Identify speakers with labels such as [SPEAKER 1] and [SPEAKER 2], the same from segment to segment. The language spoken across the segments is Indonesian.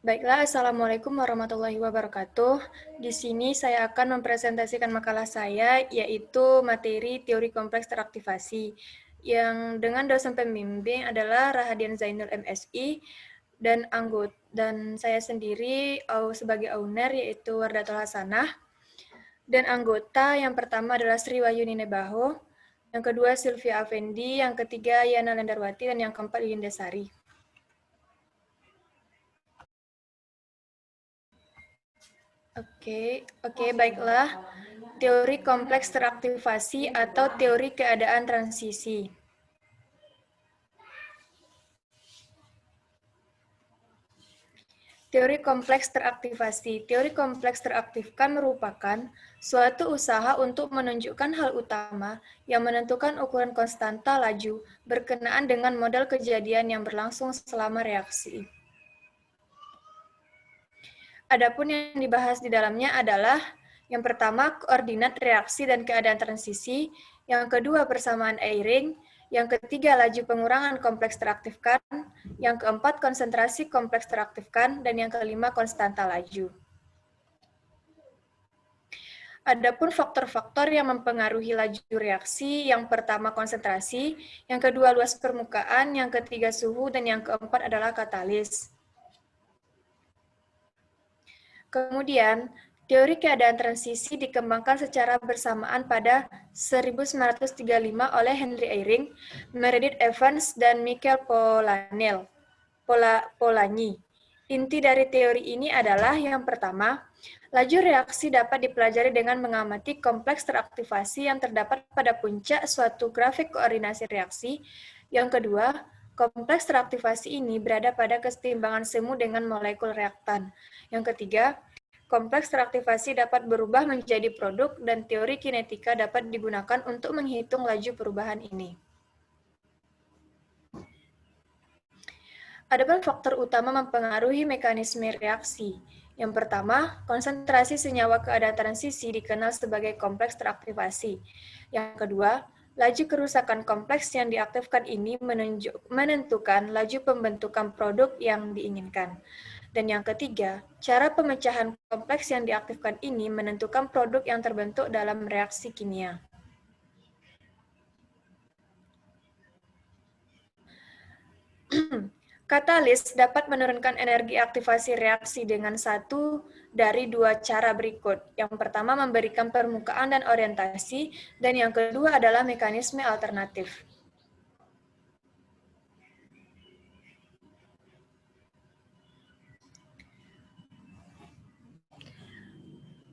[SPEAKER 1] Baiklah, Assalamualaikum warahmatullahi wabarakatuh. Di sini saya akan mempresentasikan makalah saya, yaitu materi teori kompleks teraktivasi, yang dengan dosen pembimbing adalah Rahadian Zainul MSI, dan saya sendiri sebagai owner, yaitu Wardatul Hasanah, dan anggota yang pertama adalah Sri Wahyuni Nebaho, yang kedua Sylvia Afendi, yang ketiga Yana Lendarwati, dan yang keempat Linda Sari. Oke, baiklah. Teori kompleks teraktivasi atau teori keadaan transisi. Teori kompleks teraktivasi. Teori kompleks teraktifkan merupakan suatu usaha untuk menunjukkan hal utama yang menentukan ukuran konstanta laju berkenaan dengan model kejadian yang berlangsung selama reaksi. Adapun yang dibahas di dalamnya adalah yang pertama, koordinat reaksi dan keadaan transisi, yang kedua, persamaan Eyring, yang ketiga, laju pengurangan kompleks teraktifkan, yang keempat, konsentrasi kompleks teraktifkan, dan yang kelima, konstanta laju. Adapun faktor-faktor yang mempengaruhi laju reaksi, yang pertama konsentrasi, yang kedua luas permukaan, yang ketiga suhu, dan yang keempat adalah katalis. Kemudian, teori keadaan transisi dikembangkan secara bersamaan pada 1935 oleh Henry Eyring, Meredith Evans, dan Michael Polanyi. Inti dari teori ini adalah yang pertama, laju reaksi dapat dipelajari dengan mengamati kompleks teraktivasi yang terdapat pada puncak suatu grafik koordinasi reaksi. Yang kedua, kompleks teraktivasi ini berada pada kesetimbangan semu dengan molekul reaktan. Yang ketiga, kompleks teraktivasi dapat berubah menjadi produk dan teori kinetika dapat digunakan untuk menghitung laju perubahan ini. Adapun faktor utama mempengaruhi mekanisme reaksi. Yang pertama, konsentrasi senyawa keadaan transisi dikenal sebagai kompleks teraktivasi. Yang kedua, laju kerusakan kompleks yang diaktifkan ini menentukan laju pembentukan produk yang diinginkan. Dan yang ketiga, cara pemecahan kompleks yang diaktifkan ini menentukan produk yang terbentuk dalam reaksi kimia. Katalis dapat menurunkan energi aktivasi reaksi dengan satu dari dua cara berikut. Yang pertama memberikan permukaan dan orientasi, dan yang kedua adalah mekanisme alternatif.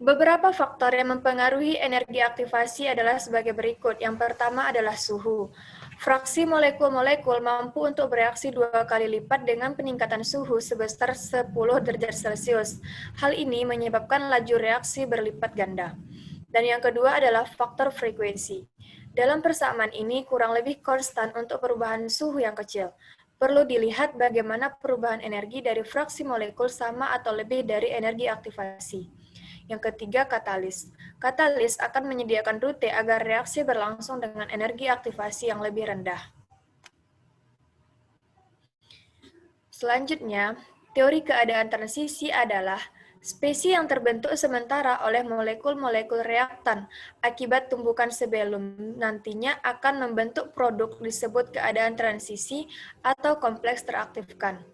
[SPEAKER 1] Beberapa faktor yang mempengaruhi energi aktivasi adalah sebagai berikut. Yang pertama adalah suhu. Fraksi molekul-molekul mampu untuk bereaksi 2 kali lipat dengan peningkatan suhu sebesar 10 derajat Celcius. Hal ini menyebabkan laju reaksi berlipat ganda. Dan yang kedua adalah faktor frekuensi. Dalam persamaan ini kurang lebih konstan untuk perubahan suhu yang kecil. Perlu dilihat bagaimana perubahan energi dari fraksi molekul sama atau lebih dari energi aktivasi. Yang ketiga, katalis. Katalis akan menyediakan rute agar reaksi berlangsung dengan energi aktivasi yang lebih rendah. Selanjutnya, teori keadaan transisi adalah spesies yang terbentuk sementara oleh molekul-molekul reaktan akibat tumbukan sebelum nantinya akan membentuk produk disebut keadaan transisi atau kompleks teraktifkan.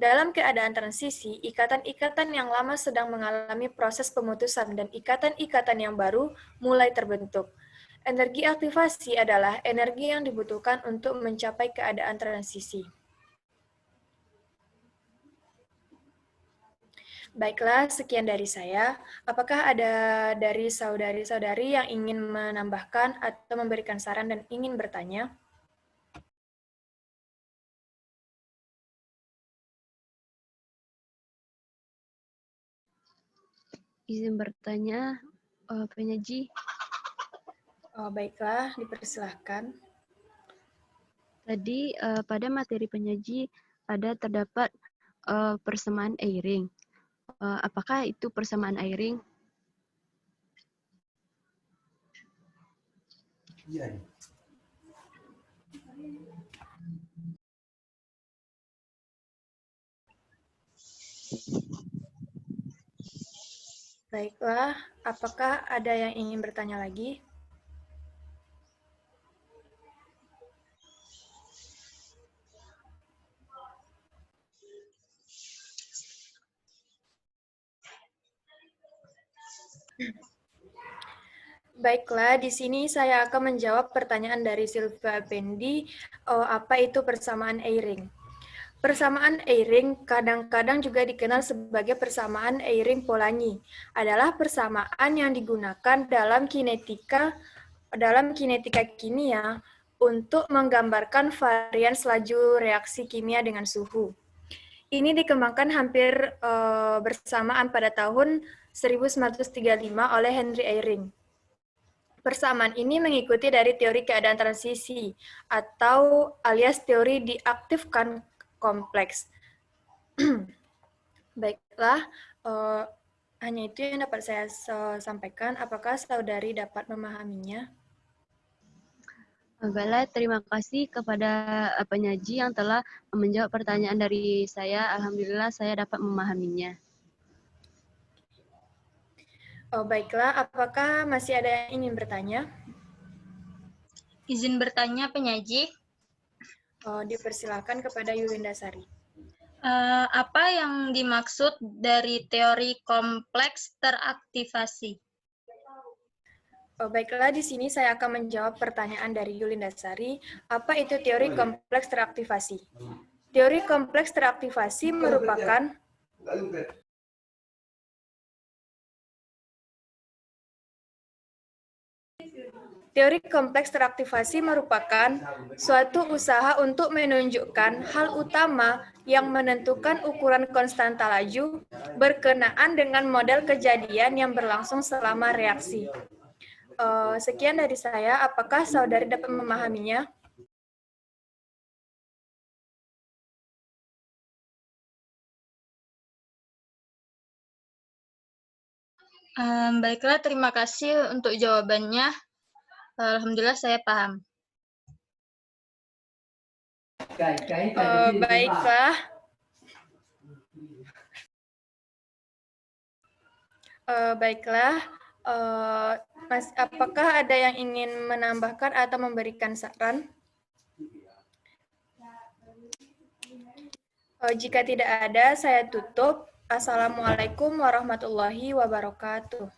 [SPEAKER 1] Dalam keadaan transisi, ikatan-ikatan yang lama sedang mengalami proses pemutusan dan ikatan-ikatan yang baru mulai terbentuk. Energi aktivasi adalah energi yang dibutuhkan untuk mencapai keadaan transisi. Baiklah, sekian dari saya. Apakah ada dari saudari-saudari yang ingin menambahkan atau memberikan saran dan ingin bertanya?
[SPEAKER 2] Izin bertanya, penyaji.
[SPEAKER 1] Baiklah, dipersilahkan.
[SPEAKER 2] Tadi pada materi penyaji ada terdapat persamaan Eyring. Apakah itu persamaan Eyring? Iya.
[SPEAKER 1] Baiklah, apakah ada yang ingin bertanya lagi? Baiklah, di sini saya akan menjawab pertanyaan dari Silvia Bendi, apa itu persamaan Eyring. Persamaan Eyring kadang-kadang juga dikenal sebagai persamaan Eyring-Polanyi, adalah persamaan yang digunakan dalam kinetika kimia untuk menggambarkan varian laju reaksi kimia dengan suhu. Ini dikembangkan hampir bersamaan pada tahun 1935 oleh Henry Eyring. Persamaan ini mengikuti dari teori keadaan transisi atau alias teori diaktifkan kompleks. Baiklah, hanya itu yang dapat saya sampaikan. Apakah saudari dapat memahaminya?
[SPEAKER 2] Baiklah, terima kasih kepada penyaji yang telah menjawab pertanyaan dari saya. Alhamdulillah saya dapat memahaminya.
[SPEAKER 1] Baiklah, apakah masih ada yang ingin bertanya?
[SPEAKER 3] Izin bertanya, penyaji.
[SPEAKER 1] Dipersilakan kepada Yulindasari.
[SPEAKER 3] Apa yang dimaksud dari teori kompleks teraktivasi?
[SPEAKER 1] Baiklah, di sini saya akan menjawab pertanyaan dari Yulindasari. Apa itu teori kompleks teraktivasi? Teori kompleks teraktivasi merupakan Teori kompleks teraktivasi merupakan suatu usaha untuk menunjukkan hal utama yang menentukan ukuran konstanta laju berkenaan dengan model kejadian yang berlangsung selama reaksi. Sekian dari saya. Apakah saudari dapat memahaminya?
[SPEAKER 3] Baiklah, terima kasih untuk jawabannya. Alhamdulillah saya paham.
[SPEAKER 1] Baiklah. Baiklah. Mas, apakah ada yang ingin menambahkan atau memberikan saran? Jika tidak ada, saya tutup. Assalamualaikum warahmatullahi wabarakatuh.